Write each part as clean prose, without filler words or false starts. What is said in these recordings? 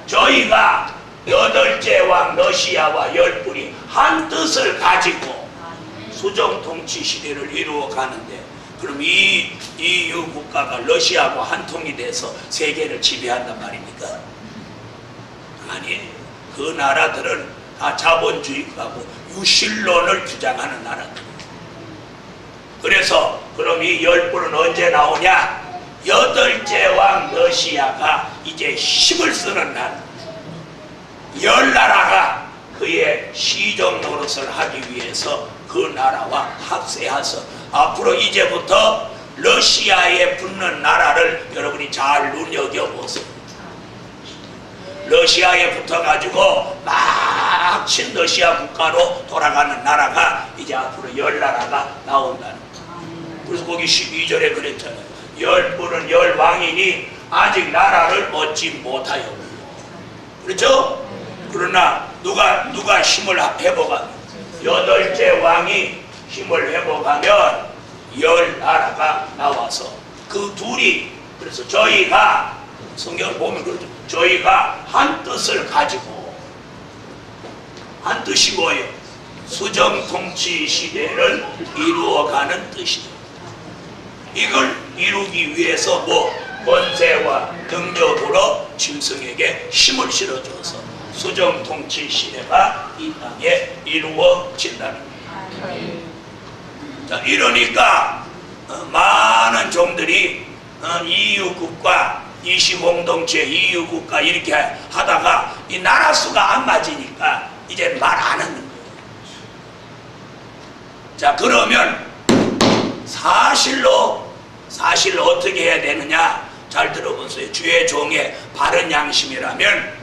저희가 여덟째 왕 러시아와 열불이 한 뜻을 가지고 수정 통치 시대를 이루어 가는데, 그럼 이 EU 국가가 러시아하고 한 통이 돼서 세계를 지배한단 말입니까? 아니, 그 나라들은 다 자본주의하고 유실론을 주장하는 나라들. 그래서 그럼 이 열불은 언제 나오냐? 여덟째 왕 러시아가 이제 힘을 쓰는 날, 열 나라가 그의 시정 노릇을 하기 위해서 그 나라와 합세해서 앞으로 이제부터 러시아에 붙는 나라를 여러분이 잘 눈여겨보세요. 러시아에 붙어가지고 막 친러시아 국가로 돌아가는 나라가 이제 앞으로 열 나라가 나온다는 거예요. 그래서 거기 12절에 그랬잖아요. 열불은 열 왕이니 아직 나라를 얻지 못하여. 그렇죠? 그러나 누가 힘을 회복하면, 여덟째 왕이 힘을 회복하면 열 나라가 나와서 그 둘이, 그래서 저희가 성경을 보면 그렇죠. 저희가 한 뜻을 가지고, 한 뜻이 뭐예요? 수정 통치 시대를 이루어가는 뜻이에요. 이걸 이루기 위해서 권세와 능력으로 짐승에게 힘을 실어줘서 수정 통치 시대가 이 땅에 이루어진다는 거예요. 자, 이러니까 많은 종들이 EU 국가, 이시공동체 EU 국가 이렇게 하다가 이 나라 수가 안 맞으니까 이제 말 안 하는 거예요. 자, 그러면 사실로 어떻게 해야 되느냐? 잘 들어보세요. 주의 종의 바른 양심이라면,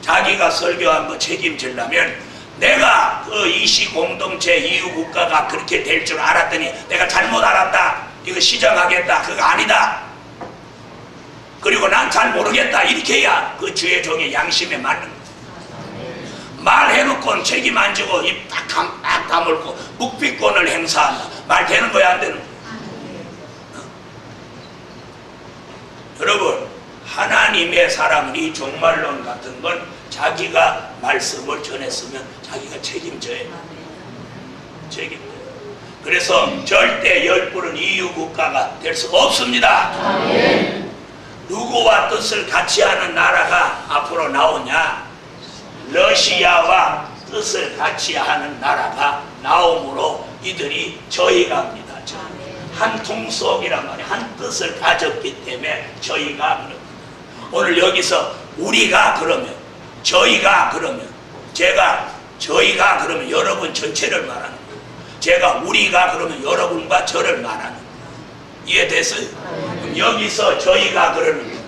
자기가 설교한 거 책임지려면, 내가 그 이시 공동체 EU 국가가 그렇게 될 줄 알았더니 내가 잘못 알았다, 이거 시정하겠다, 그거 아니다, 그리고 난 잘 모르겠다, 이렇게 해야 그 주의 종의 양심에 맞는 거예요. 말해놓고 책임 안 지고 입 딱 다물고 묵비권을 행사한다, 말 되는 거야 안 되는 거야? 여러분, 하나님의 사람은 이 종말론 같은 건 자기가 말씀을 전했으면 자기가 책임져야 해요. 책임져요. 그래서 절대 열불은 EU 국가가 될 수가 없습니다. 누구와 뜻을 같이 하는 나라가 앞으로 나오냐? 러시아와 뜻을 같이 하는 나라가 나오므로 이들이 저희가 합니다. 한 통속이란 말이에요. 한 뜻을 가졌기 때문에 저희가 그럽니다. 오늘 여기서 우리가 그러면, 저희가 그러면, 저희가 그러면 여러분 전체를 말하는 거예요. 제가 우리가 그러면 여러분과 저를 말하는 거예요. 이해됐어요? 그럼 여기서 저희가 그러는 거예요.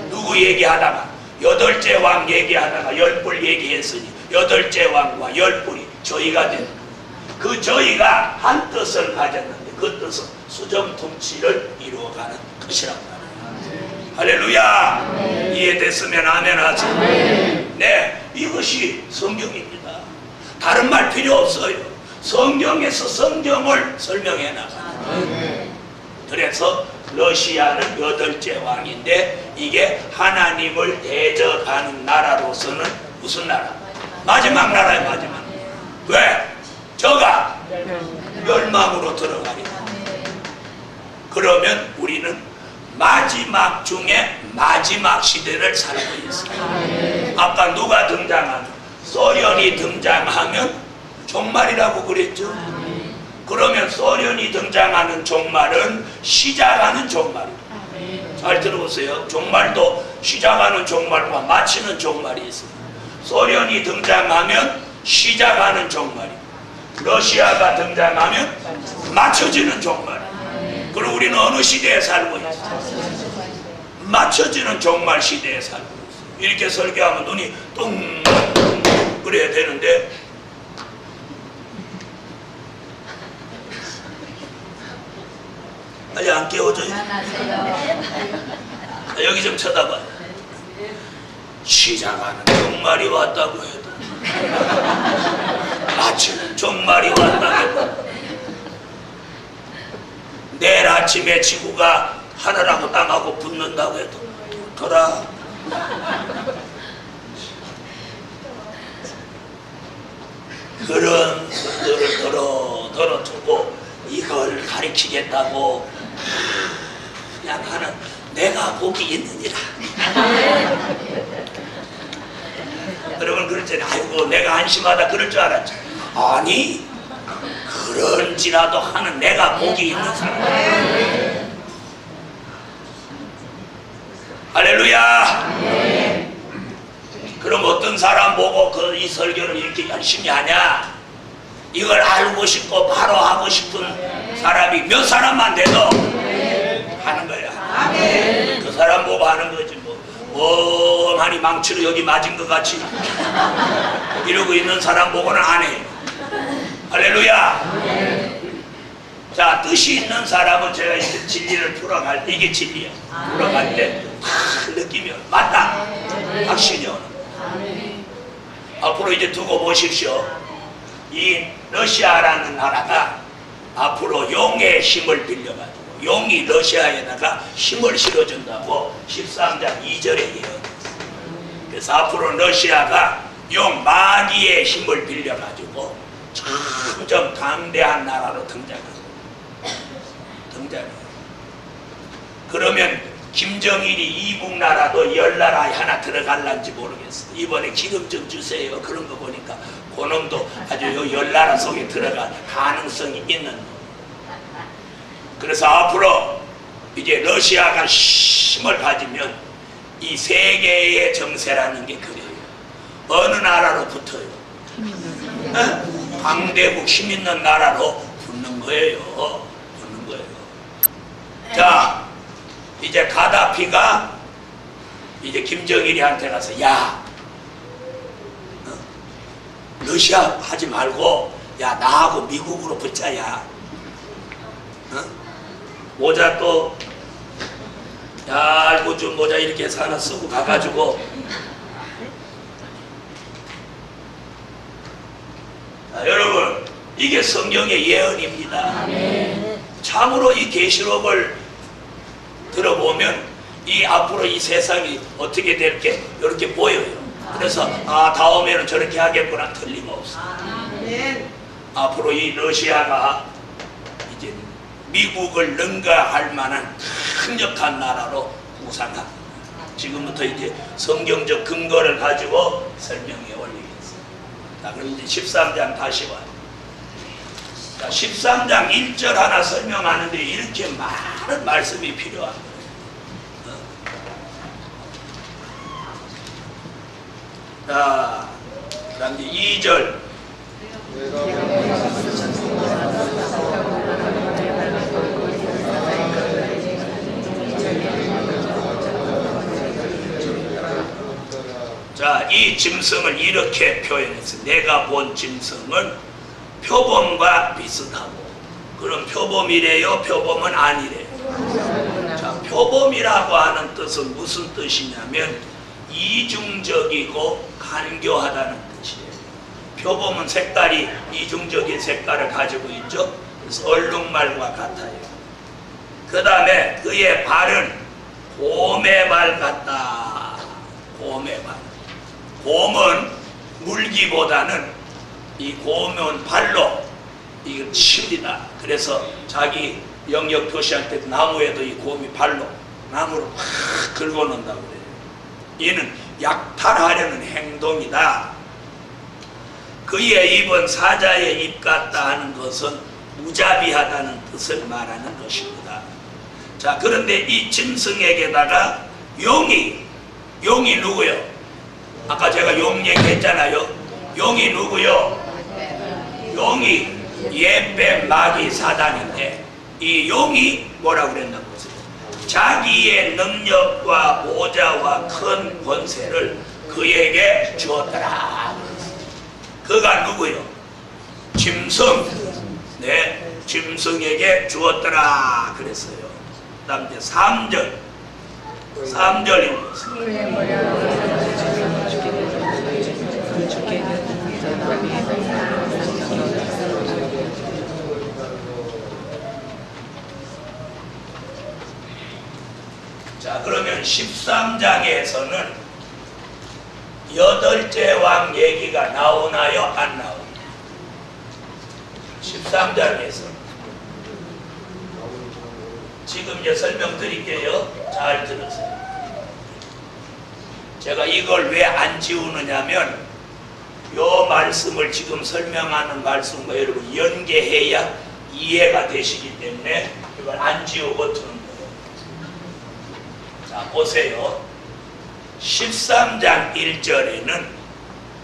누구 얘기하다가 여덟째 왕 얘기하다가 열불 얘기했으니 여덟째 왕과 열불이 저희가 되는 거예요. 그 저희가 한 뜻을 가졌는데 그 뜻은 수정 통치를 이루어가는 것이란 말이에요. 할렐루야. 이해됐으면 아멘 하세요. 네, 이것이 성경입니다. 다른 말 필요 없어요. 성경에서 성경을 설명해 나가요. 그래서 러시아는 여덟째 왕인데 이게 하나님을 대적하는 나라로서는 무슨 나라? 마지막 나라예요. 마지막. 왜? 저가 멸망으로 들어가리. 그러면 우리는 마지막 중에 마지막 시대를 살고 있어요. 아까 누가 등장하면, 소련이 등장하면 종말이라고 그랬죠. 그러면 소련이 등장하는 종말은 시작하는 종말이에요. 잘 들어보세요. 종말도 시작하는 종말과 마치는 종말이 있어요. 소련이 등장하면 시작하는 종말이에요. 러시아가 등장하면 맞춰지는 종말. 그리고 우리는 어느 시대에 살고 있어요? 맞춰지는 종말 시대에 살고 있어요. 이렇게 설교하면 눈이 뚱 그래야 되는데 아직 안 깨워져요? 여기 좀 쳐다봐요. 시작하는 종말이 왔다고 해도 마치는 종말이 왔다고 해도 내일 아침에 지구가 하늘하고 땅하고 붙는다고 해도 돌아 그런 분들을 더러 두고 이걸 가리키겠다고 그냥 하는 내가 복이 있느니라. 여러분 그랬잖아요. 아이고 내가 한심하다 그럴 줄 알았죠. 아니 그런지라도 하는 내가 복이 있는 사람. 할렐루야. 그럼 어떤 사람 보고 이 설교를 이렇게 열심히 하냐? 이걸 알고 싶고 바로 하고 싶은 사람이 몇 사람만 돼도 하는 거야. 그 사람 보고 하는 거지 뭐 많이 망치로 여기 맞은 것 같이 이러고 있는 사람 보고는 안 해. 할렐루야. 자, 뜻이 있는 사람은 제가 이제 진리를 풀어갈 때 이게 진리야. 풀어갈 때 느끼면 맞다 확신이 오는. 앞으로 이제 두고 보십시오. 이 러시아라는 나라가 앞으로 용의 힘을 빌려가지고 용이 러시아에다가 힘을 실어준다고 13장 2절에 예언했어요. 그래서 앞으로 러시아가 용 마귀의 힘을 빌려가지고 점점 강대한 나라로 등장해요. 그러면 김정일이 이북 나라도 열 나라에 하나 들어갈란지 모르겠어. 이번에 기름 좀 주세요. 그런 거 보니까 그놈도 아주 열 나라 속에 들어갈 가능성이 있는 놈. 그래서 앞으로 이제 러시아가 힘을 가지면 이 세계의 정세라는 게 그래요. 어느 나라로 붙어요? 강대국 힘 있는 나라로 붙는 거예요. 자, 이제 가다피가 이제 김정일이한테 가서 야, 러시아 하지 말고 야 나하고 미국으로 붙자야. 모자 또 얇고 좀 모자 이렇게 해서 하나 쓰고 가가지고 자, 여러분 이게 성경의 예언입니다. 참으로 이 계시록을 들어보면 이 앞으로 이 세상이 어떻게 될게 이렇게 보여요. 그래서 아 다음에는 저렇게 하겠구나 틀림없어. 앞으로 이 러시아가 이제 미국을 능가할 만한 강력한 나라로 부상합니다. 지금부터 이제 성경적 근거를 가지고 설명해 올리겠습니다. 자, 그럼 이제 13장 다시 와요. 자, 13장 1절 하나 설명하는데 이렇게 많은 말씀이 필요한 거예요. 자, 그 다음 이제 2절. 자, 이 짐승을 이렇게 표현했어요. 내가 본 짐승은 표범과 비슷하고. 그럼 표범이래요? 표범은 아니래요? 자, 표범이라고 하는 뜻은 무슨 뜻이냐면 이중적이고 간교하다는 뜻이에요. 표범은 색깔이 이중적인 색깔을 가지고 있죠. 그래서 얼룩말과 같아요. 그 다음에 그의 발은 곰의 발 같다. 곰의 발. 곰은 물기보다는 이 곰은 발로 이걸 칩니다. 그래서 자기 영역 표시할 때 나무에도 이 곰이 발로 나무를 확 긁어놓는다고 그래요. 이는 약탈하려는 행동이다. 그의 입은 사자의 입 같다 하는 것은 무자비하다는 뜻을 말하는 것입니다. 자, 그런데 이 짐승에게다가 용이 누구요? 아까 제가 용 얘기했잖아요. 용이 누구요? 용이 옛뱀 마귀 사단인데 이 용이 뭐라고 그랬나 보세요. 자기의 능력과 모자와 큰 권세를 그에게 주었더라. 그가 누구요? 짐승. 네, 짐승에게 주었더라 그랬어요. 그 다음 이제 3절입니다. 자, 그러면 13장에서는 8째 왕 얘기가 나오나요? 안 나오나요? 13장에서 지금 이제 설명드릴게요. 잘 들으세요. 제가 이걸 왜 안 지우느냐면 요 말씀을 지금 설명하는 말씀과 여러분 연계해야 이해가 되시기 때문에 이걸 안 지우고 두는 거예요. 자, 보세요. 13장 1절에는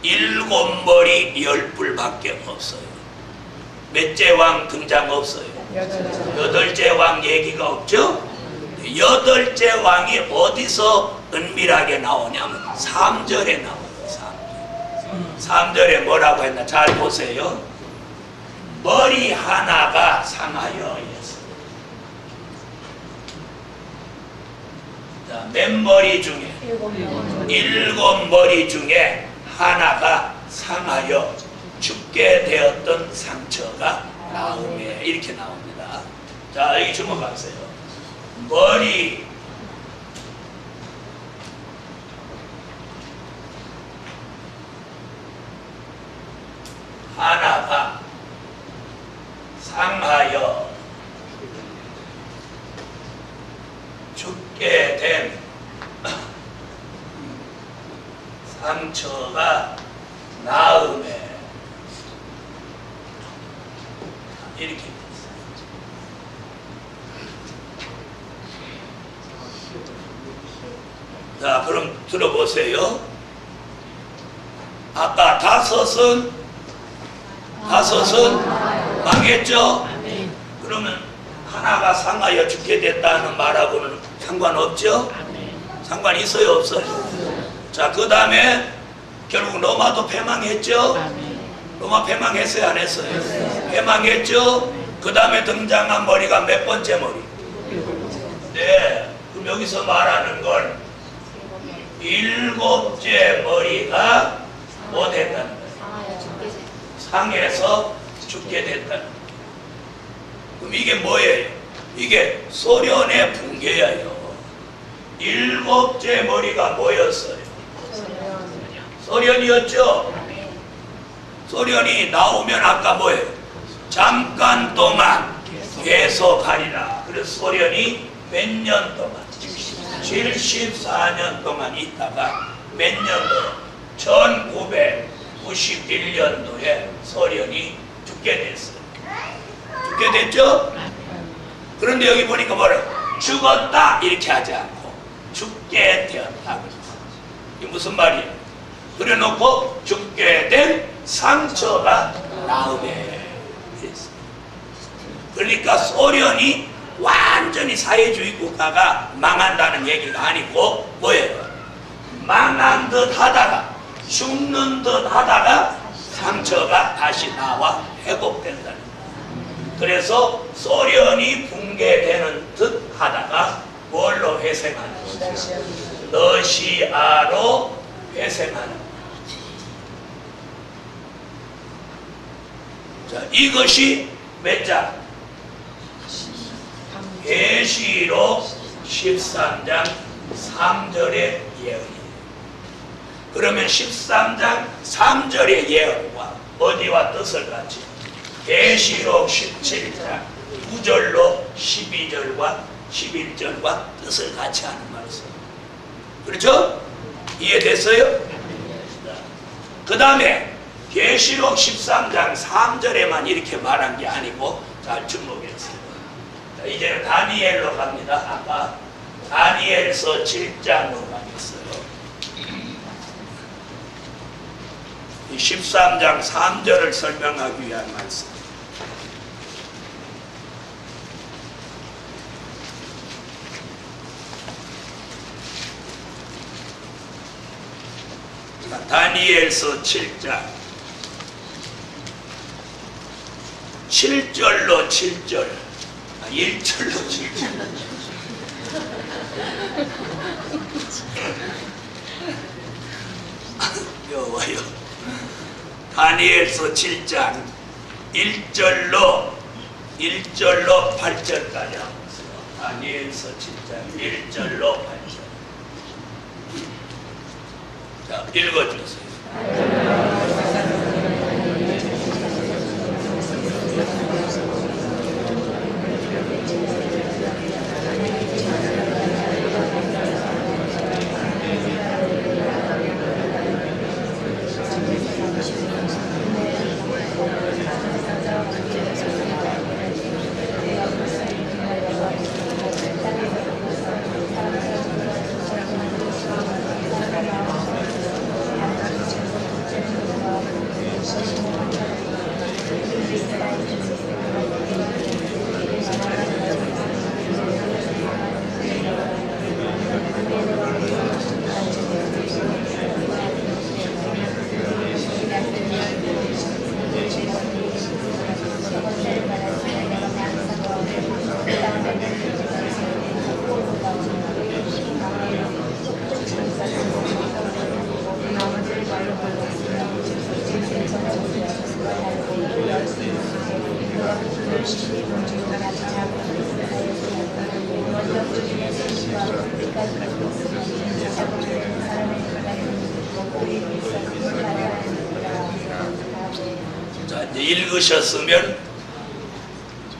7머리 10뿔밖에 없어요. 몇째 왕 등장 없어요. 8째 왕 얘기가 없죠. 8째 왕이 어디서 은밀하게 나오냐면 3절에 나와요. 3절에 뭐라고 했나 잘 보세요. 머리 하나가 상하여 였어요. 자, 몇 머리 중에 7머리 중에 하나가 상하여 죽게 되었던 상처가 나음에 이렇게 나옵니다. 자, 여기 주목하세요. 머리 하나가 상하여 죽게 된 상처가 나음에 이렇게 됐어요. 자, 그럼 들어보세요. 아까 다섯은 망했죠? 그러면 하나가 상하여 죽게 됐다는 말하고는 상관없죠? 상관 있어요, 없어요? 자, 그 다음에 결국 로마도 패망했죠? 로마 패망했어요, 안 했어요? 패망했죠? 그 다음에 등장한 머리가 몇 번째 머리? 네, 그럼 여기서 말하는 건 7째 머리가 뭐 됐다는 거예요? 상해서 죽게 됐다는 거예요. 그럼 이게 뭐예요? 이게 소련의 붕괴예요. 7째 머리가 뭐였어요? 소련이었죠? 소련이 나오면 아까 뭐예요? 잠깐 동안 계속하리라. 그래서 소련이 몇 년 동안? 74년 동안 있다가 몇 년도? 1991년도에 소련이 죽게 됐어요. 죽게 됐죠? 그런데 여기 보니까 뭐래요? 죽었다 이렇게 하지 않고 죽게 되었다. 이게 무슨 말이에요? 그래놓고 죽게 된 상처가 나음에 그랬어요. 그러니까 소련이 완전히 사회주의 국가가 망한다는 얘기가 아니고 뭐예요? 망한 듯 하다가 죽는 듯 하다가 상처가 다시 나와 회복된다는 거예요. 그래서 소련이 붕괴되는 듯 하다가 뭘로 회생하는 거예요? 러시아로 회생하는 거예요. 자, 이것이 몇 장? 계시록 13장 3절의 예언이에요. 그러면 13장 3절의 예언과 어디와 뜻을 같이? 계시록 17장 9절로 12절과 11절과 뜻을 같이 하는 말씀. 그렇죠? 이해됐어요? 그 다음에 계시록 13장 3절에만 이렇게 말한 게 아니고 잘 주목했어요. 자, 이제는 다니엘로 갑니다. 아까 다니엘서 7장으로 가겠어요. 13장 3절을 설명하기 위한 말씀. 다니엘서 7장 7절로 7절 1절로 7절 여와요. 다니엘서 7장 1절로 8절까지 하고 있어요. 다니엘서 7장 1절로 8절. 자, 읽어주세요. 읽으셨으면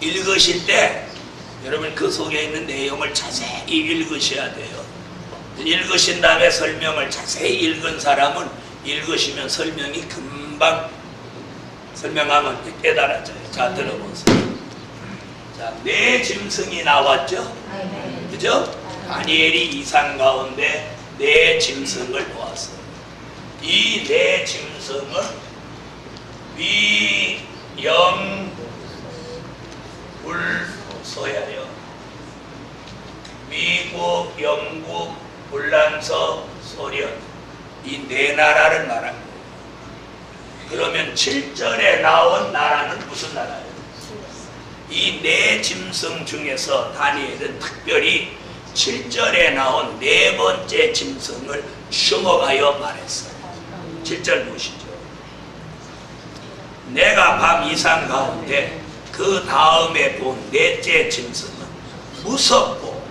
읽으실 때 여러분 그 속에 있는 내용을 자세히 읽으셔야 돼요. 읽으신 다음에 설명을 자세히 읽은 사람은 읽으시면 설명이 금방 설명하면 깨달아져요. 자, 들어보세요. 자, 네 짐승이 나왔죠? 그죠? 다니엘이 이상 가운데 네 짐승을 보았어요. 이 네 짐승은 위, 영, 불, 소야요. 미국, 영국, 불란서, 소련 이 네 나라를 말한 거예요. 그러면 7절에 나온 나라는 무슨 나라예요? 이 네 짐승 중에서 다니엘은 특별히 7절에 나온 네 번째 짐승을 주목하여 말했어요. 7절 보시죠. 내가 밤 이상 가운데 그 다음에 본 넷째 짐승은 무섭고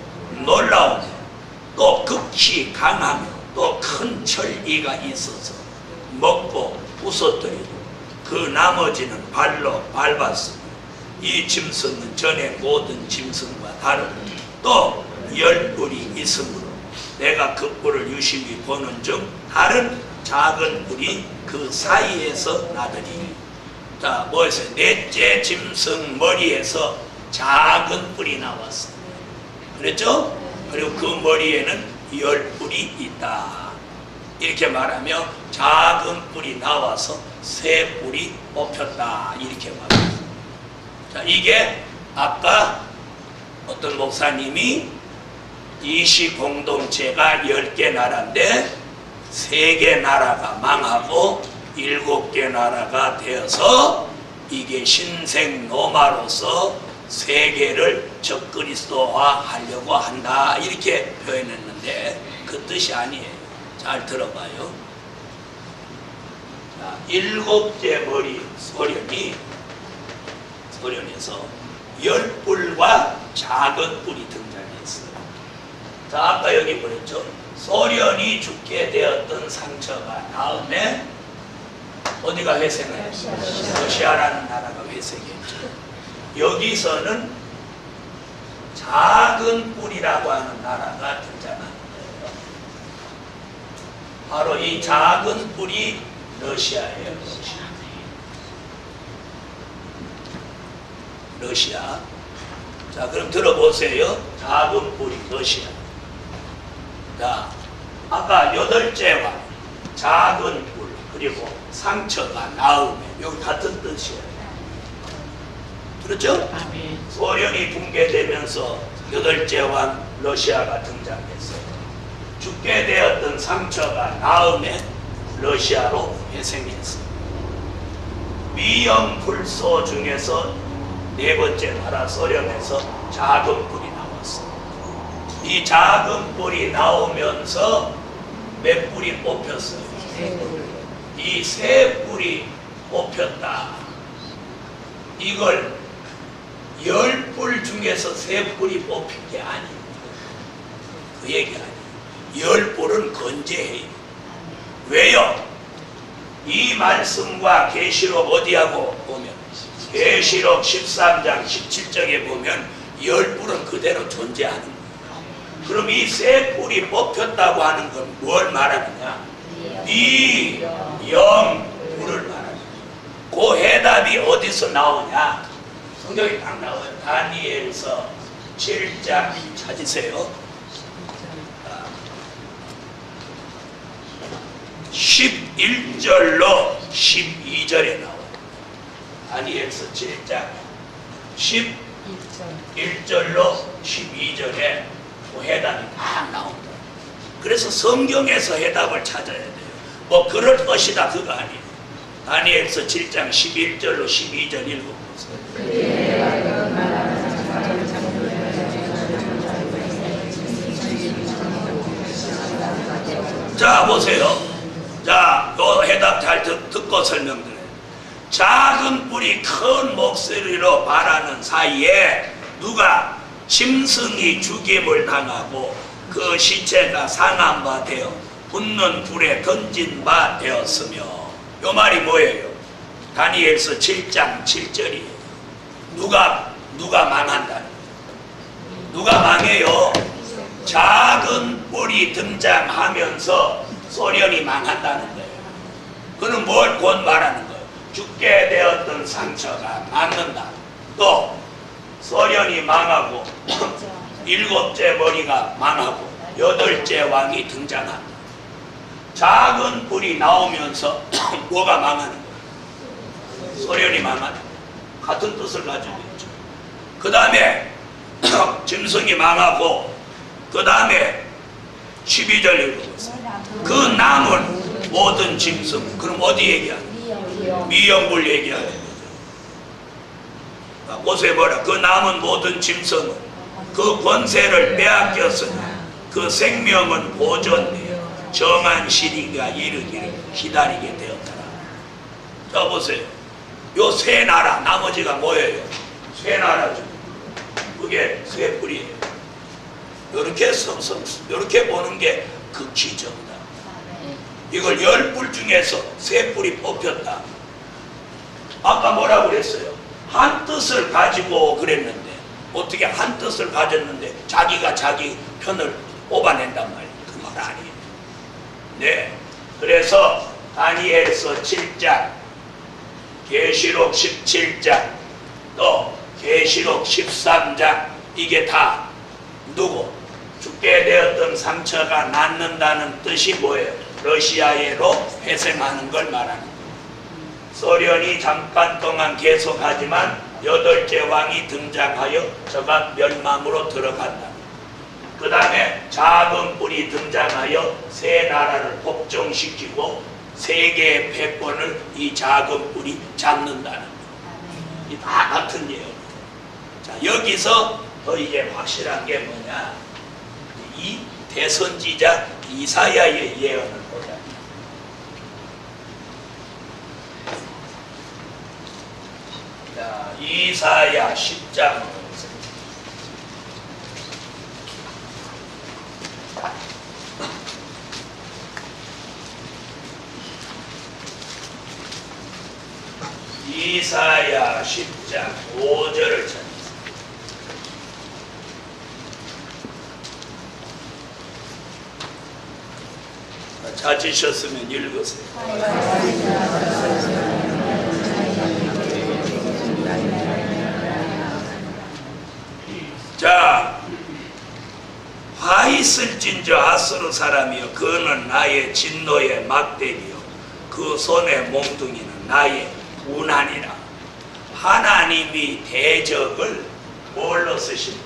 놀라우며 또 극히 강하며 또 큰 철이가 있어서 먹고 부서뜨리고 그 나머지는 발로 밟았으며 이 짐승은 전에 모든 짐승과 다르고 또 10뿔이 있으므로 내가 그 뿔을 유심히 보는 중 다른 작은 뿔이 그 사이에서 나더니 자 뭐였어요? 넷째 짐승 머리에서 작은 뿔이 나왔어요. 그랬죠? 그리고 그 머리에는 10뿔이 있다. 이렇게 말하며 작은 뿔이 나와서 새 뿔이 뽑혔다. 이렇게 말합니다. 자, 이게 아까 어떤 목사님이 이시 공동체가 10개 나라인데 3개 나라가 망하고 7개 나라가 되어서 이게 신생 로마로서 세계를 적그리스도화 하려고 한다. 이렇게 표현했는데 그 뜻이 아니에요. 잘 들어봐요. 자, 7째 머리 소련에서 10뿔과 작은 뿔이 등장했어요. 자, 아까 여기 보냈죠. 소련이 죽게 되었던 상처가 다음에 어디가 회생해요? 러시아라는 나라가 회생했죠. 여기서는 작은 뿔이라고 하는 나라가 등장합니다. 바로 이 작은 뿔이 러시아예요. 러시아. 자, 그럼 들어보세요. 작은 뿔이 러시아. 자, 아까 8째 왕, 작은 뿔, 그리고 상처가 나음에, 여기 같은 뜻이에요. 그렇죠? 소련이 붕괴되면서 8째 왕 러시아가 등장했어요. 죽게 되었던 상처가 나음에 러시아로 회생했어요. 미연불소 중에서 4번째 나라 소련에서 작은 뿔이 나왔어요. 이 작은 뿔이 나오면서 몇 뿔이 뽑혔어요? 이 3뿔이 뽑혔다. 이걸 10뿔 중에서 3뿔이 뽑힌 게 아닙니다. 그 얘기 아니에요. 10뿔은 건재해요. 왜요? 이 말씀과 계시록 어디하고 보면 계시록 13장 17절에 보면 10뿔은 그대로 존재하는 거예요. 그럼 이 3뿔이 뽑혔다고 하는 건 뭘 말하느냐? 미, 영, 불을 말하는 거예요. 그 해답이 어디서 나오냐? 성경이 딱 나와요. 다니엘서 7장 찾으세요. 11절로 12절에 나와요. 다니엘서 7장 11절로 12절에 그 해답이 딱 나온다. 그래서 성경에서 해답을 찾아야 돼요. 뭐 그럴 것이다 그거 아니에요. 다니엘서 7장 11절로 12절 읽어보세요. 자 보세요. 자, 요 해답 잘 듣고 설명드려요. 작은 뿔이 큰 목소리로 말하는 사이에 누가 짐승이 죽임을 당하고 그 시체가 상한 바 되어 붙는 불에 던진 바 되었으며 요 말이 뭐예요? 다니엘서 7장 7절이에요. 누가 망한다는 거예요. 누가 망해요? 작은 뿔이 등장하면서 소련이 망한다는 거예요. 그는 뭘 곧 말하는 거예요? 죽게 되었던 상처가 낫는다. 또 소련이 망하고 일곱째 머리가 망하고 여덟째 왕이 등장한다. 작은 뿔이 나오면서 뭐가 망하는 거예요? 소련이 망하는 거예요. 같은 뜻을 가지고 있죠. 그 다음에 짐승이 망하고 그 다음에 12절 읽어보세요. 그 남은 모든 짐승. 그럼 어디 얘기하는? 미영불 얘기하는 거죠. 보세요. 뭐라? 그 남은 모든 짐승은 그 권세를 빼앗겼으나 그 생명은 보존되어 정한 시리가 이르기를 기다리게 되었더라. 자 보세요. 요 세 나라 나머지가 뭐예요? 세 나라죠. 그게 세 뿔이에요. 요렇게 보는 게 극치정이다. 이걸 10뿔 중에서 세 뿔이 뽑혔다. 아까 뭐라고 그랬어요? 한 뜻을 가지고 그랬는데 어떻게 한 뜻을 가졌는데 자기가 자기 편을 뽑아낸단 말이에요. 그 말 아니에요. 네. 그래서 다니엘서 7장, 계시록 17장, 또 계시록 13장 이게 다 누구? 죽게 되었던 상처가 낫는다는 뜻이 뭐예요? 러시아애로 회생하는 걸 말하는 거예요. 소련이 잠깐 동안 계속하지만 여덟째 왕이 등장하여 저가 멸망으로 들어간다. 그 다음에 작은 뿔이 등장하여 세 나라를 복종시키고 세계의 패권을 이 작은 뿔이 잡는다는 거예요. 이 다 같은 예언. 자, 여기서 더 이제 확실한 게 뭐냐? 이 대선지자 이사야의 예언을 보자. 자, 이사야 10장. 이사야 10장 5절을 찾습니다. 찾으셨으면 읽으세요. 자, 화 있을진저 아수르 사람이여 그는 나의 진노의 막대기요 그 손의 몽둥이는 나의 운하니라. 하나님이 대적을 뭘로 쓰신대?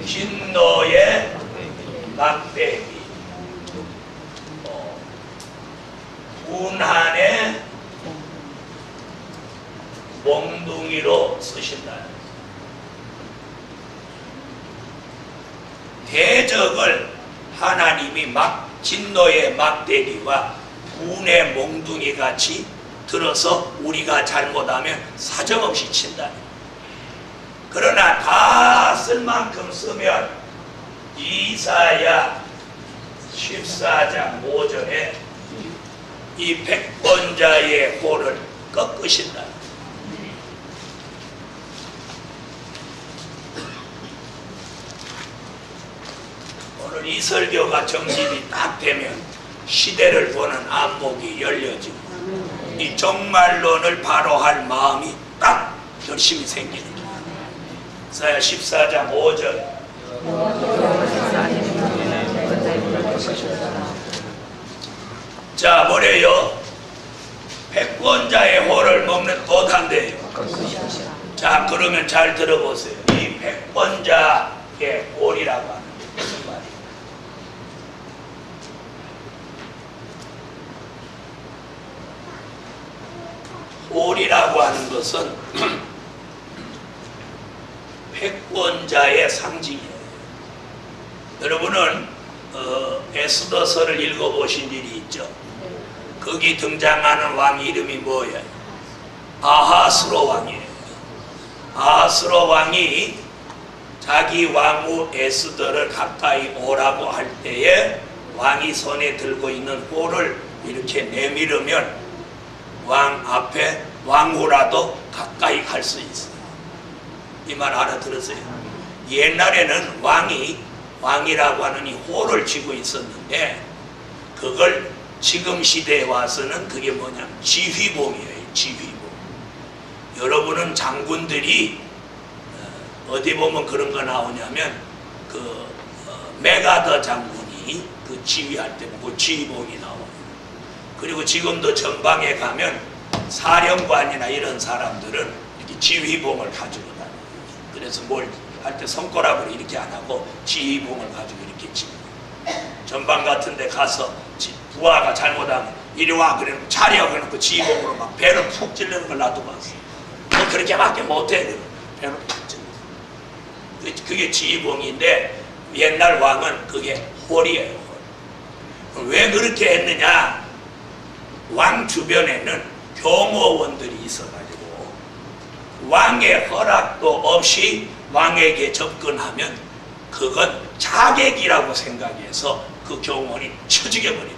진노의 막대기, 운한의 몽둥이로 쓰신다. 대적을 하나님이 진노의 막대기와 운의 몽둥이 같이 들어서 우리가 잘못하면 사정없이 친다. 그러나 다 쓸 만큼 쓰면 이사야 14장 5절에 이 백번자의 호를 꺾으신다. 오늘 이 설교가 정립이 딱 되면 시대를 보는 안목이 열려지고 이 정말론을 바로 할 마음이 딱 열심히 생기는 거예요. 이사야 14장 5절. 자, 뭐래요? 백권자의 호를 먹는 도단대요. 자, 그러면 잘 들어보세요. 이 백권자의 홀이라고 하는 게 무슨 말이에요? 홀이라고 하는 것은 백권자의 상징이에요. 여러분은 에스더서를 읽어보신 일이 있죠? 거기 등장하는 왕 이름이 뭐예요? 아하스로 왕이에요. 아하스로 왕이 자기 왕후 에스더를 가까이 오라고 할 때에 왕이 손에 들고 있는 홀을 이렇게 내밀으면 왕 앞에 왕후라도 가까이 갈 수 있어요. 이 말 알아들으세요? 옛날에는 왕이라고 하는 이 호를 쥐고 있었는데, 그걸 지금 시대에 와서는 그게 뭐냐면 지휘봉이에요. 지휘봉. 여러분은 장군들이 어디 보면 그런 거 나오냐면 메가더 장군이 그 지휘할 때 그 지휘봉이 나와요. 그리고 지금도 전방에 가면 사령관이나 이런 사람들은 이렇게 지휘봉을 가지고 다녀요. 그래서 뭘 할 때 손가락으로 이렇게 안 하고 지휘봉을 가지고 이렇게 치고, 전방 같은 데 가서 부하가 잘못하면 이리 와 그러면 차려 그래놓고 지휘봉으로 막 배를 푹 찔르는 걸 나도 봤어. 너 그렇게밖에 못해. 배를 푹 찔러. 그게 지휘봉인데, 옛날 왕은 그게 홀이에요. 홀. 왜 그렇게 했느냐? 왕 주변에는 경호원들이 있어가지고 왕의 허락도 없이 왕에게 접근하면 그건 자객이라고 생각해서 그 경호원이 쳐 죽여버립니다.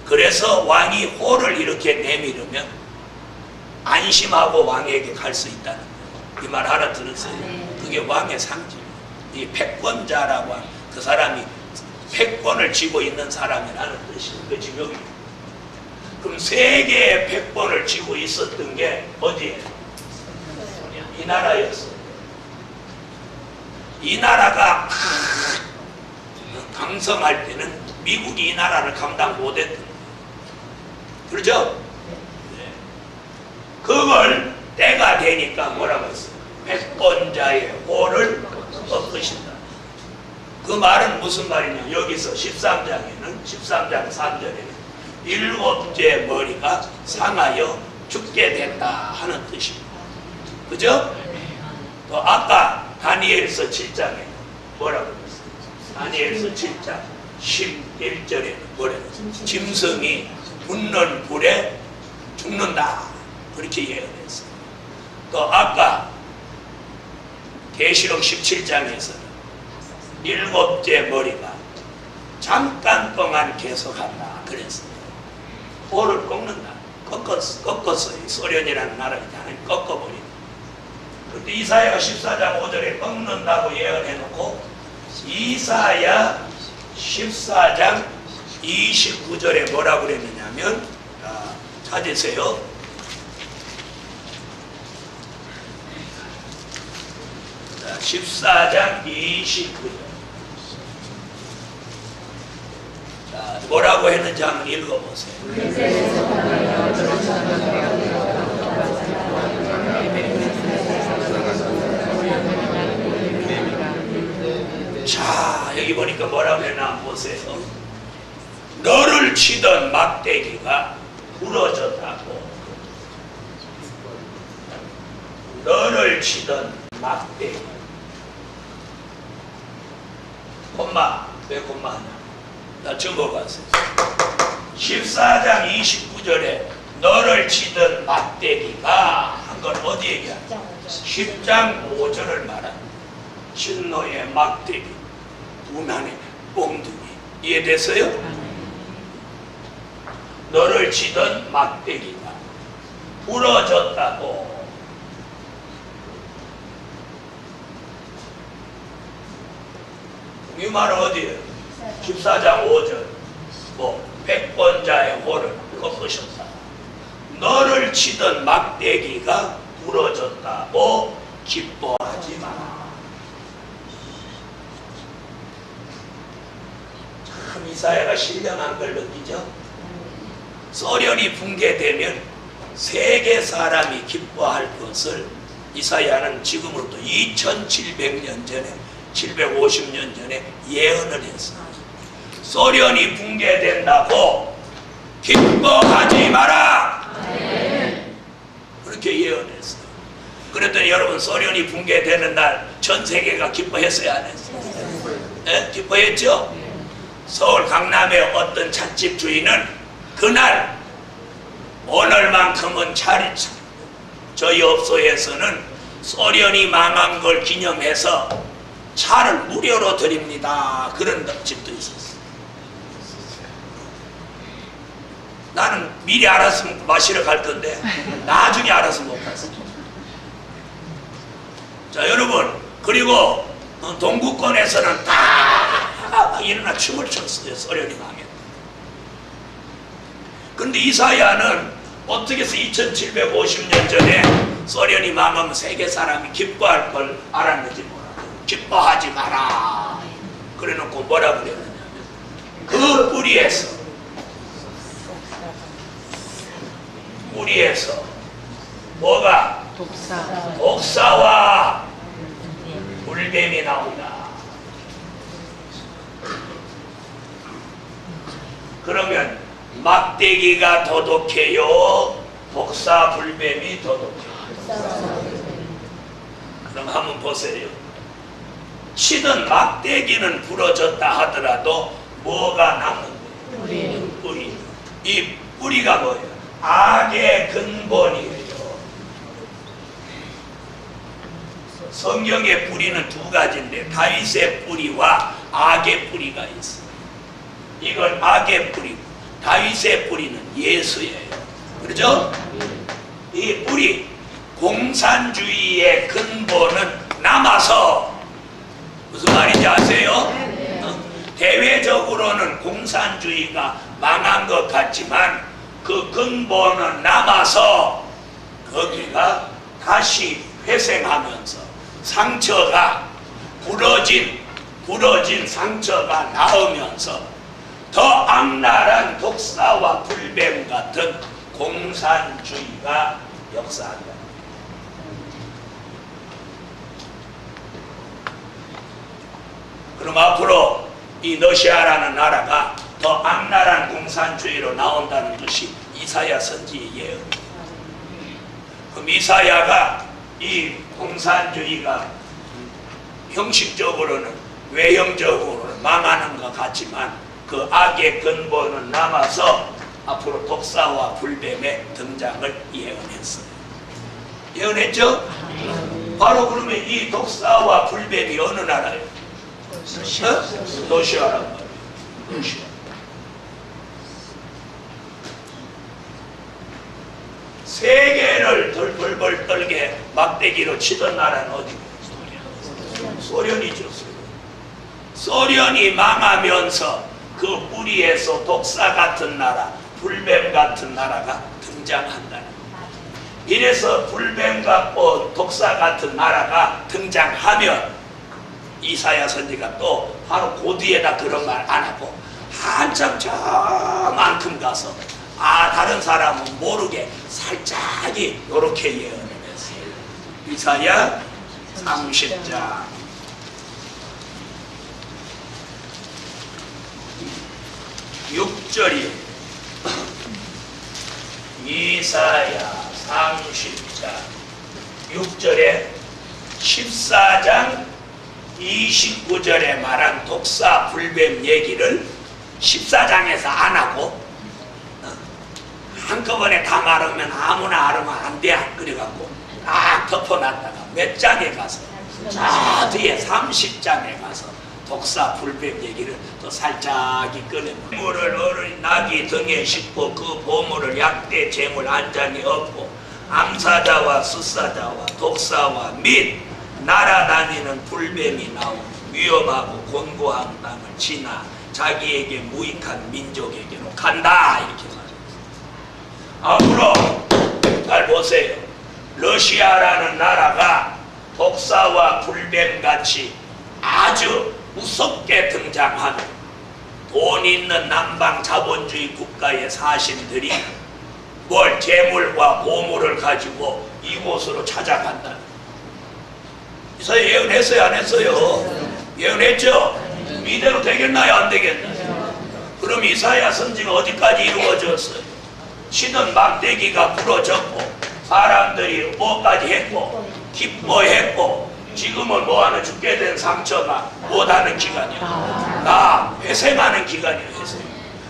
그래서 왕이 홀을 이렇게 내밀으면 안심하고 왕에게 갈 수 있다는 거예요. 이 말 알아들으세요? 그게 왕의 상징이에요. 이 패권자라고 하는 그 사람이 패권을 쥐고 있는 사람이라는 뜻이에요. 그 지금 여기. 그럼 세 개의 패권을 쥐고 있었던 게 어디에? 이 나라였어. 이 나라가 강성할 때는 미국이 이 나라를 감당 못했던 거예요. 그렇죠? 네. 그걸 때가 되니까 뭐라고 했어요? 패권자의 홀을 꺾으신다. 그 말은 무슨 말이냐? 여기서 13장에는 13장 3절에는 일곱째 머리가 상하여 죽게 됐다 하는 뜻입니다. 그죠? 또 아까 다니엘서 7장에 뭐라고 했어요? 다니엘서 7장 11절에는 뭐래요? 짐승이 붙는 불에 죽는다. 그렇게 예언했어요. 또 아까 계시록 17장에서는 일곱째 머리가 잠깐 동안 계속한다. 그랬어요. 홀을 꺾는다. 꺾었어요. 소련이라는 나라가 하나님 꺾어버린다. 그런데 이사야 14장 5절에 꺾는다고 예언해놓고 이사야 14장 29절에 뭐라고 그랬느냐면, 찾으세요. 자, 14장 29절. 자, 뭐라고 했는지 한번 읽어보세요. 자, 여기 보니까 뭐라고 했나 한번 보세요. 너를 치던 막대기가 부러졌다고. 너를 치던 막대기. 콤마. 왜 콤마하냐? 나 적어봤어요. 14장 29절에 너를 치던 막대기가 한 건 어디 얘기하냐? 10장 5절을 말합니다. 신노의 막대기, 분한의 뽕둥이. 이해됐어요? 너를 치던 막대기가 부러졌다고. 이 말은 어디에요? 14장 5절. 패권자의 홀을 꺾으셨다. 너를 치던 막대기가 부러졌다고 기뻐하지 마라. 참 이사야가 신령한 걸 느끼죠? 소련이 붕괴되면 세계 사람이 기뻐할 것을 이사야는 지금으로부터 2700년 전에 750년 전에 예언을 했어요. 소련이 붕괴된다고 기뻐하지 마라. 그렇게 예언했어요. 그랬더니 여러분, 소련이 붕괴되는 날 전 세계가 기뻐했어요, 안 했어요? 네? 기뻐했죠? 서울 강남의 어떤 찻집 주인은 그날 오늘만큼은 저희 업소에서는 소련이 망한 걸 기념해서 차를 무료로 드립니다. 그런 집도 있었어요. 나는 미리 알았으면 마시러 갈 건데 나중에 알아서 못 갔어. 자, 여러분, 그리고 동구권에서는 다 일어나 춤을 췄어요. 소련이 망했다. 근데 이사야는 어떻게 해서 2750년 전에 소련이 망하면 세계 사람이 기뻐할 걸 알았는지 몰라요. 기뻐하지 마라. 그래 놓고 뭐라 그랬느냐면 그 뿌리에서 뭐가? 독사와 불뱀이 나온다. 그러면 막대기가 더 독해요? 독사 불뱀이 더 독해요? 그럼 한번 보세요. 치든 막대기는 부러졌다 하더라도 뭐가 남는 거예요? 뿌리. 이 뿌리가 뭐예요? 악의 근본이에요. 성경의 뿌리는 두 가지인데 다윗의 뿌리와 악의 뿌리가 있어요. 이건 악의 뿌리고 다윗의 뿌리는 예수예요. 그렇죠? 이 뿌리, 공산주의의 근본은 남아서 무슨 말인지 아세요? 대외적으로는 공산주의가 망한 것 같지만 그 근본은 남아서 거기가 다시 회생하면서 상처가 부러진 상처가 나오면서 더 악랄한 독사와 불뱀 같은 공산주의가 역사한다. 그럼 앞으로 이 러시아라는 나라가 더 악랄한 공산주의로 나온다는 것이 이사야 선지의 예언입니다. 그럼 이사야가 이 공산주의가 형식적으로는 외형적으로는 망하는 것 같지만 그 악의 근본은 남아서 앞으로 독사와 불뱀의 등장을 예언했어요. 예언했죠? 바로 그러면 이 독사와 불뱀이 어느 나라예요? 러시아란 말이에요. 러시아. 세계를 벌벌 떨게 막대기로 치던 나라는 어디예요? 소련이죠. 소련이 망하면서 그 뿌리에서 독사 같은 나라, 불뱀 같은 나라가 등장한다는 거예요. 이래서 불뱀 같고 독사 같은 나라가 등장하면 이사야 선지가 또 바로 그 뒤에다 그런 말 안 하고 한참 저만큼 가서 다른 사람은 모르게 살짝이 요렇게 예언을 했어요. 이사야 30장 6절이 이사야 30장 6절에 14장 29절에 말한 독사 불뱀 얘기를 14장에서 안 하고 한꺼번에 다 말하면 아무나 알으면 안 돼. 그래갖고 딱 덮어놨다가 몇 장에 가서 저 뒤에 30장에 가서 독사 불뱀 얘기를 또 살짝이 꺼내. 보물을 어린 낙이 등에 싣고 그 보물을 약대 재물 한 장에 얻고 암사자와 숫사자와 독사와 및 날아다니는 불뱀이 나온 위험하고 곤고한 땅을 지나 자기에게 무익한 민족에게로 간다. 이렇게 말합니다. 앞으로 잘 보세요. 러시아라는 나라가 독사와 불뱀같이 아주 무섭게 등장하는 돈 있는 남방 자본주의 국가의 사신들이 뭘 재물과 보물을 가지고 이곳으로 찾아간다. 이사야 예언했어요? 안 했어요? 예언했죠? 이대로 되겠나요? 안 되겠나요? 그럼 이사야 선지가 어디까지 이루어졌어요? 치던 막대기가 부러졌고 사람들이 뭐까지 했고 기뻐했고 지금은 뭐하는 죽게 된 상처가 못하는 기간이야. 나 회생하는 기간이야. 회생.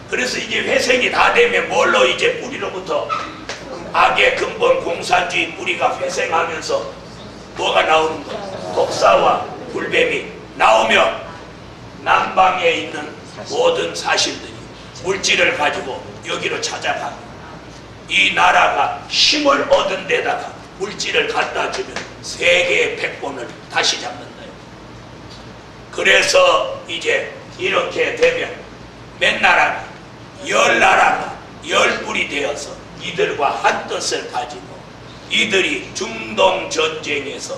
그래서 이제 회생이 다 되면 뭘로 이제 뿌리로부터 악의 근본 공산주의 뿌리가 회생하면서 뭐가 나오는 거야? 독사와 불뱀이 나오면 남방에 있는 모든 사실들이 물질을 가지고 여기로 찾아가. 이 나라가 힘을 얻은 데다가 물질을 갖다 주면 세계의 패권을 다시 잡는다. 그래서 이제 이렇게 되면 몇 나라가 10나라가 10불이 되어서 이들과 한 뜻을 가지고 이들이 중동 전쟁에서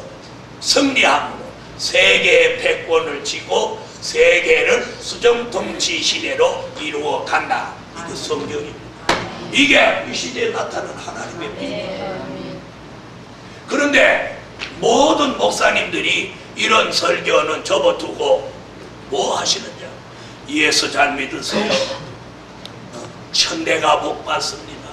승리함으로 세계의 패권을 쥐고 세계를 수정통치 시대로 이루어 간다. 이게 성경입니다. 이게 이 시대에 나타난 하나님의 비밀입니다. 그런데 모든 목사님들이 이런 설교는 접어두고 뭐 하시느냐? 예수 잘 믿으세요. 천대가 복 받습니다.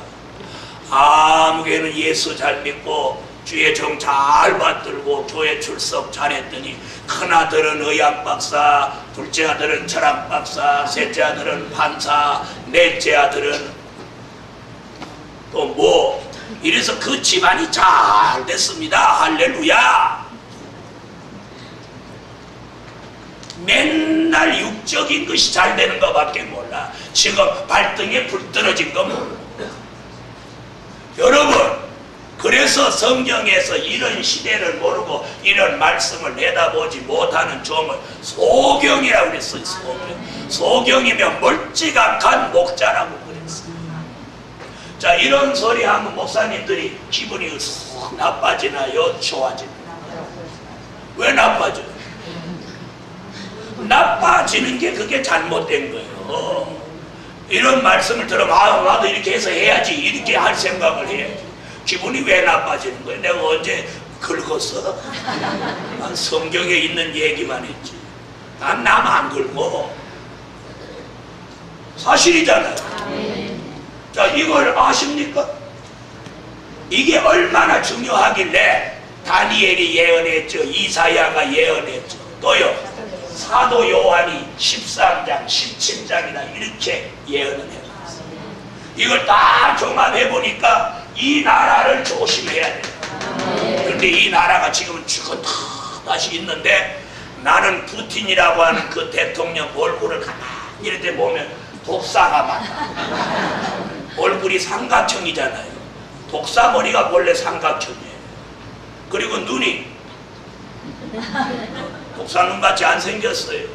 아무개는 예수 잘 믿고 주의 정 잘 받들고 교회 출석 잘했더니 큰아들은 의학 박사, 둘째 아들은 철학 박사, 셋째 아들은 판사, 넷째 아들은 또 뭐 이래서 그 집안이 잘 됐습니다. 할렐루야. 맨날 육적인 것이 잘 되는 것밖에 몰라. 지금 발등에 불 떨어진 거 몰라. 여러분, 그래서 성경에서 이런 시대를 모르고 이런 말씀을 내다보지 못하는 종을 소경이라고 그랬어요. 소경이면 멀찌감한 목자라고 그랬어요. 자, 이런 소리 하면 목사님들이 기분이 나빠지나요? 좋아지나요? 왜 나빠져요? 나빠지는 게 그게 잘못된 거예요. 이런 말씀을 들으면 나도 이렇게 해서 해야지, 이렇게 할 생각을 해야지. 기분이 왜 나빠지는 거예요? 내가 언제 긁었어? 난 성경에 있는 얘기만 했지. 난 남 안 긁고. 사실이잖아요. 자, 이걸 아십니까? 이게 얼마나 중요하길래 다니엘이 예언했죠. 이사야가 예언했죠. 또요, 사도 요한이 13장, 17장이나 이렇게 예언을 해요. 이걸 다 종합해보니까 이 나라를 조심해야 돼요. 그런데 이 나라가 지금은 죽은 다시 있는데 나는 푸틴이라고 하는 그 대통령 얼굴을 가만히 이렇게 보면 독사가 많아. 얼굴이 삼각형이잖아요. 독사머리가 원래 삼각형이에요. 그리고 눈이 독사눈같이 안 생겼어요.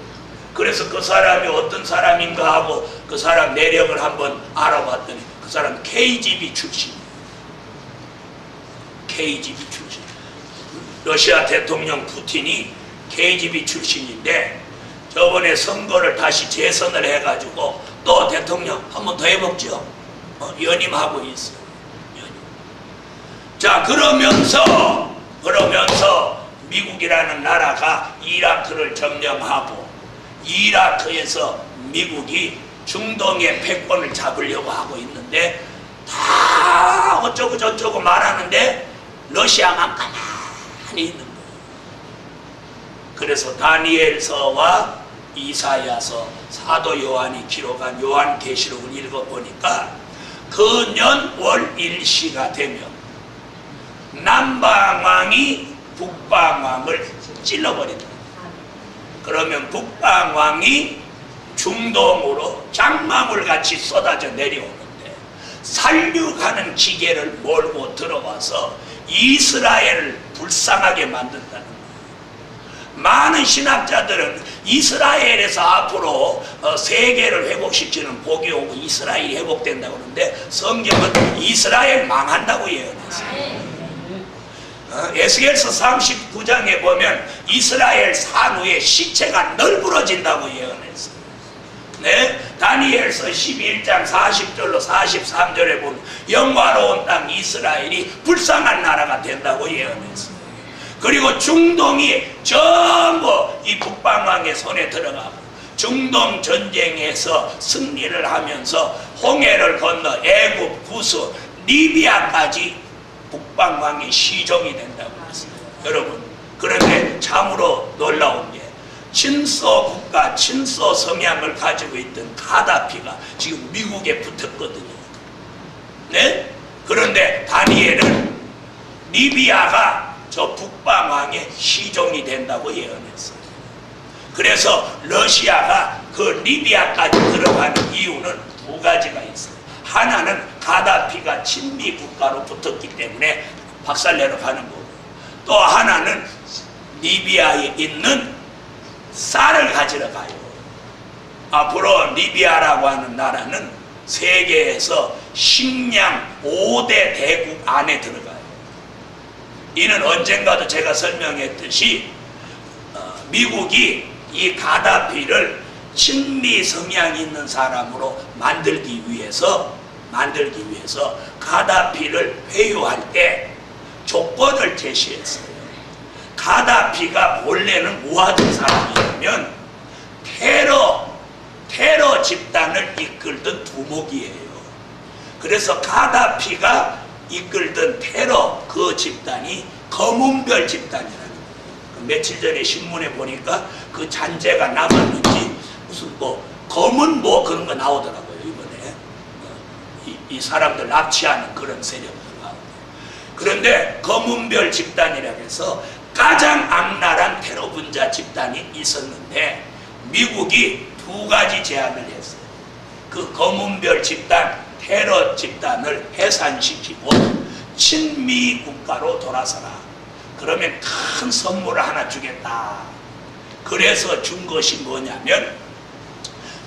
그래서 그 사람이 어떤 사람인가 하고 그 사람 내력을 한번 알아봤더니 그 사람 KGB 출신이에요. KGB 출신. 러시아 대통령 푸틴이 KGB 출신인데 저번에 선거를 다시 재선을 해가지고 또 대통령 한 번 더 해먹죠. 연임하고 있어요. 연임. 자, 그러면서 미국이라는 나라가 이라크를 점령하고 이라크에서 미국이 중동의 패권을 잡으려고 하고 있는데 다 어쩌고 저쩌고 말하는데 러시아만 가만히 있는 거예요. 그래서 다니엘서와 이사야서, 사도 요한이 기록한 요한계시록을 읽어보니까 그 년 월 일시가 되면 남방왕이 북방왕을 찔러버린다. 그러면 북방왕이 중동으로 장마물같이 쏟아져 내려오는데 살육하는 기계를 몰고 들어와서 이스라엘을 불쌍하게 만든다는 거예요. 많은 신학자들은 이스라엘에서 앞으로 세계를 회복시키는 복이 오고 이스라엘이 회복된다고 그러는데 성경은 이스라엘 망한다고 예언했어요. 에스겔서 39장에 보면 이스라엘 산후에 시체가 널브러진다고 예언했어요. 네? 다니엘서 11장 40절로 43절에 보면 영화로운 땅 이스라엘이 불쌍한 나라가 된다고 예언했어요. 그리고 중동이 전부 이 북방왕의 손에 들어가고 중동 전쟁에서 승리를 하면서 홍해를 건너 애굽, 구스, 리비아까지 북방왕의 시종이 된다고 했습니다. 여러분, 그런데 참으로 놀라운 게 친소 국가, 친소 성향을 가지고 있던 가다피가 지금 미국에 붙었거든요. 네? 그런데 다니엘은 리비아가 저 북방왕의 시종이 된다고 예언했어요. 그래서 러시아가 그 리비아까지 들어가는 이유는 두 가지가 있어요. 하나는 가다피가 친미 국가로 붙었기 때문에 박살내러 가는 거고, 또 하나는 리비아에 있는 쌀을 가지러 가요. 앞으로 리비아라고 하는 나라는 세계에서 식량 5대 대국 안에 들어가요. 이는 언젠가도 제가 설명했듯이 미국이 이 가다피를 친미 성향이 있는 사람으로 만들기 위해서 가다피를 회유할 때 조건을 제시했어요. 가다피가 원래는 뭐 하던 사람이냐면 테러 집단을 이끌던 두목이에요. 그래서 가다피가 이끌던 테러 그 집단이 검은별 집단이라는 거예요. 며칠 전에 신문에 보니까 그 잔재가 남았는지 무슨 뭐 검은 뭐 그런 거 나오더라고요. 이번에 이 사람들 납치하는 그런 세력들 가운데. 그런데 검은별 집단이라고 해서 가장 악랄한 테러 분자 집단이 있었는데 미국이 두 가지 제안을 했어요. 그 검은별 집단, 테러 집단을 해산시키고 친미 국가로 돌아서라. 그러면 큰 선물을 하나 주겠다. 그래서 준 것이 뭐냐면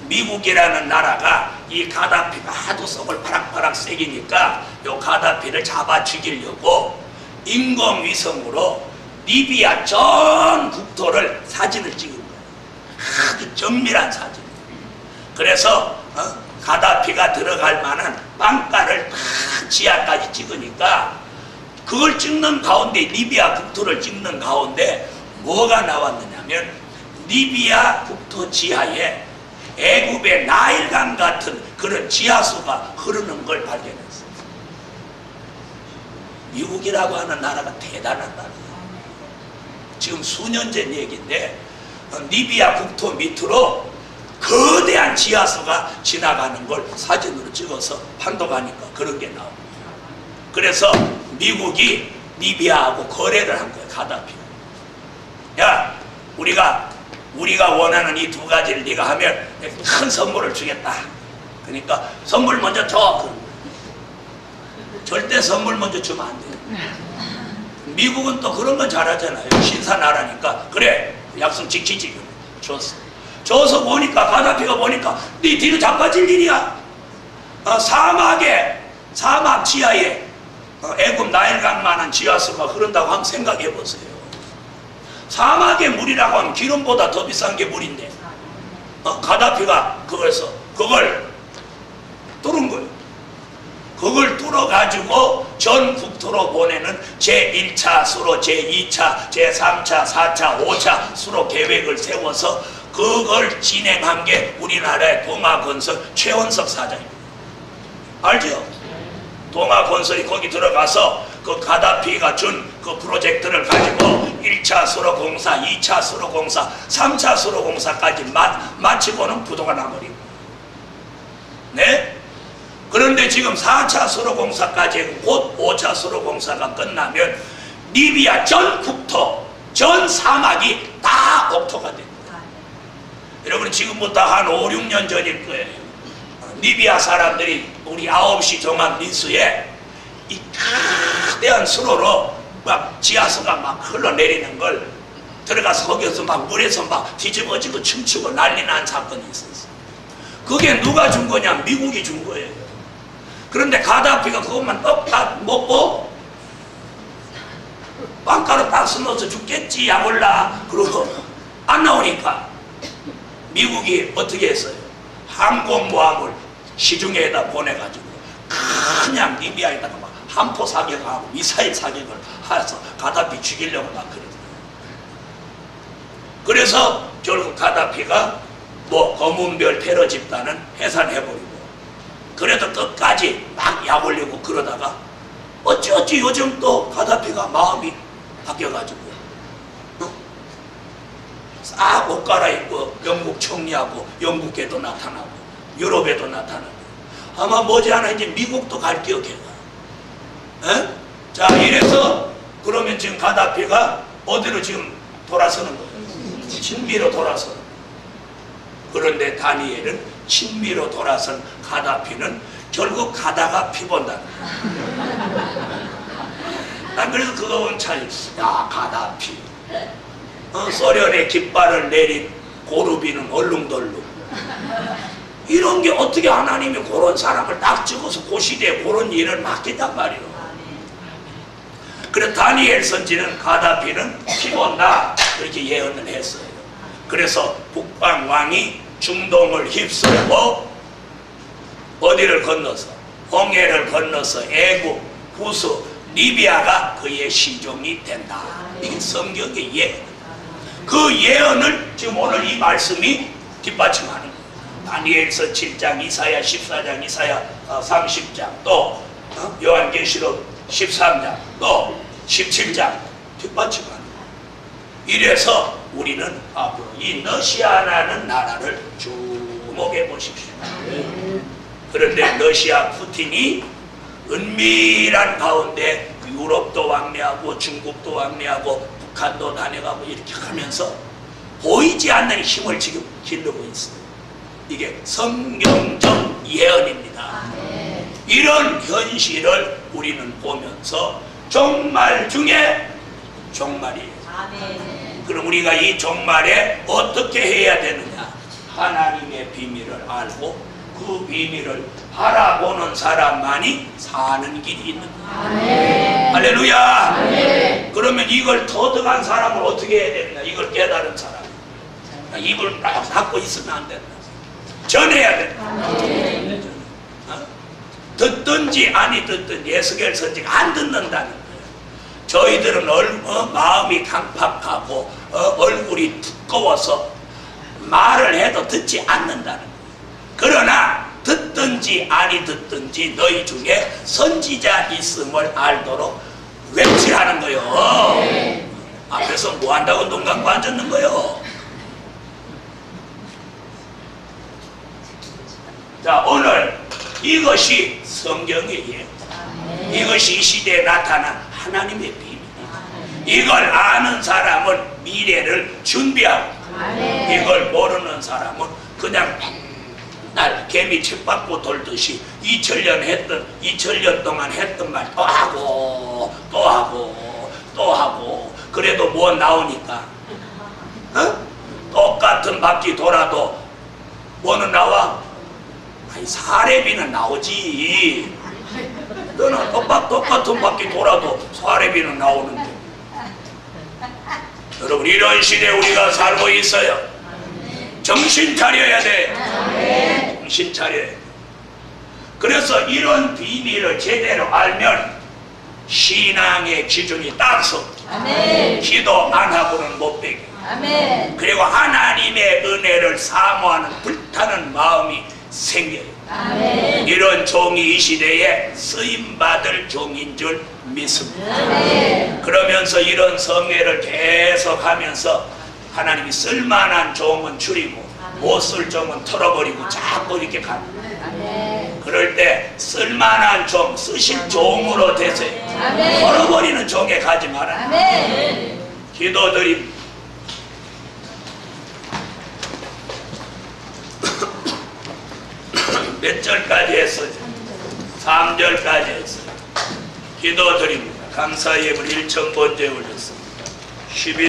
미국이라는 나라가 이 가다피가 하도 속을 파락파락 새기니까 요 가다피를 잡아 죽이려고 인공위성으로 리비아 전 국토를 사진을 찍은 거예요. 아주 정밀한 사진. 그래서 가다피가 들어갈 만한 빵가를 다 지하까지 찍으니까 그걸 찍는 가운데, 리비아 국토를 찍는 가운데 뭐가 나왔느냐면 리비아 국토 지하에 애굽의 나일강 같은 그런 지하수가 흐르는 걸 발견했어요. 미국이라고 하는 나라가 대단한 나라예요. 지금 수년 전 얘기인데 리비아 국토 밑으로 거대한 지하수가 지나가는 걸 사진으로 찍어서 판독하니까 그런 게 나옵니다. 그래서 미국이 리비아하고 거래를 한 거예요. 가다피가. 야, 우리가 원하는 이 두 가지를 네가 하면 큰 선물을 주겠다. 그러니까 선물 먼저 줘. 절대 선물 먼저 주면 안 돼요. 미국은 또 그런 건 잘하잖아요. 신사나라니까. 그래, 약속 지키지. 줬어. 줘서 보니까, 가다피가 보니까 네 뒤로 자빠질 일이야. 사막 지하에 애굽 나일강만한 지하수가 흐른다고 한번 생각해 보세요. 사막의 물이라고 하면 기름보다 더 비싼 게 물인데 가다피가 그걸 뚫은 거예요. 그걸 뚫어가지고 전 국토로 보내는 제1차 수로, 제2차, 제3차, 4차, 5차 수로 계획을 세워서 그걸 진행한 게 우리나라의 동아건설 최원석 사장입니다. 알죠? 동아건설이 거기 들어가서 그 가다피가 준 그 프로젝트를 가지고 1차 수로 공사, 2차 수로 공사, 3차 수로 공사까지 마치고는 부도가 나버리고. 네? 그런데 지금 4차 수로 공사까지 곧 5차 수로 공사가 끝나면 리비아 전 국토, 전 사막이 다 국토가 됩니다. 여러분 지금부터 한 5, 6년 전일 거예요. 리비아 사람들이 우리 9시 종합 민수에 이 거대한 수로로 막 지하수가 막 흘러내리는 걸 들어가서 거기서 막 물에서 막 뒤집어지고 춤추고 난리 난 사건이 있었어요. 그게 누가 준 거냐? 미국이 준 거예요. 그런데 가다피가 그것만 딱 먹고 빵가루 딱 넣어서 죽겠지 야 몰라. 그러고 안 나오니까 미국이 어떻게 했어요? 항공모함을 시중에다 보내가지고 그냥 리비아에다가 막 함포 사격하고 미사일 사격을 해서 가다피 죽이려고 막 그러더라고요. 그래서 결국 가다피가 뭐 검은별 테러 집단은 해산해버리고 그래도 끝까지 막 약올리고 그러다가 어찌 요즘 또 가다피가 마음이 바뀌어가지고 싹 옷 갈아입고 영국 총리하고 영국에도 나타나고 유럽에도 나타나고 아마 머지않아 이제 미국도 갈 기억해가. 자 이래서 그러면 지금 가다피가 어디로 지금 돌아서는 거예요? 친미로 돌아서는 거예요. 그런데 다니엘은 친미로 돌아선 가다피는 결국 가다가 피 본다. 난 그래서 그거 보면 참, 야, 가다피. 소련의 깃발을 내린 고르비는 얼룽덜룽. 이런 게 어떻게 하나님이 그런 사람을 딱 찍어서 그 시대에 그런 일을 맡긴단 말이에요. 그래서 다니엘 선지는 가다피는 피 본다 그렇게 예언을 했어요. 그래서 북방 왕이 중동을 휩쓸고 어디를 건너서 홍해를 건너서 애굽, 구스, 리비아가 그의 시종이 된다. 이게 성경의 예언. 그 예언을 지금 오늘 이 말씀이 뒷받침하는 거예요. 다니엘서 7장, 이사야 14장, 이사야 30장, 또 요한계시록 13장, 또 17장 뒷받침하는 거예요. 이래서 우리는 앞으로 이 러시아라는 나라를 주목해 보십시오. 그런데 러시아 푸틴이 은밀한 가운데 유럽도 왕래하고 중국도 왕래하고 북한도 다녀가고 이렇게 하면서 보이지 않는 힘을 지금 기르고 있어요. 이게 성경적 예언입니다. 이런 현실을 우리는 보면서 종말 중에 종말이에요. 그럼 우리가 이 종말에 어떻게 해야 되느냐? 하나님의 비밀을 알고 그 비밀을 바라보는 사람만이 사는 길이 있는 거예요. 할렐루야. 그러면 이걸 터득한 사람을 어떻게 해야 되느냐? 이걸 깨달은 사람. 이걸 딱 갖고 있으면 안 된다. 전해야 된다. 듣든지 아니 듣든지 에스겔 선지가 안 듣는다는 거예요. 저희들은 마음이 강팍하고 얼굴이 두꺼워서 말을 해도 듣지 않는다는 거예요. 그러나 듣든지 아니 듣든지 너희 중에 선지자 있음을 알도록 외치라는 거예요. 앞에서 뭐 한다고 눈 감고 앉았는 거예요. 자, 오늘 이것이 성경의 예언. 이것이 이 시대에 나타난 하나님의 비밀이다. 이걸 아는 사람은 미래를 준비하고 이걸 모르는 사람은 그냥 맨날 개미 책 받고 돌듯이 2000년 동안 했던 말 또 하고 또 하고 또 하고 그래도 뭐 나오니까 똑같은 바퀴 돌아도 뭐는 나와? 아니, 사례비는 나오지. 너는 똑같은 바퀴 돌아도 사례비는 나오는데. 여러분, 이런 시대에 우리가 살고 있어요. 정신 차려야 돼. 정신 차려야 돼. 그래서 이런 비밀을 제대로 알면 신앙의 기준이 딱 서. 기도 안 하고는 못 배겨. 그리고 하나님의 은혜를 사모하는 불타는 마음이 생겨요. 이런 종이 이 시대에 쓰임받을 종인 줄 믿습니다. 그러면서 이런 성례를 계속 하면서 하나님이 쓸만한 종은 줄이고 못 쓸 종은 털어버리고 자꾸 이렇게 갑니다. 그럴 때 쓸만한 종, 쓰실 종으로 되세요. 털어버리는 종에 가지 마라. 기도드립니다. 몇 절까지 했어요? 3절까지 했어요. 기도드립니다. 감사 예물 1,000번째 올렸습니다. 12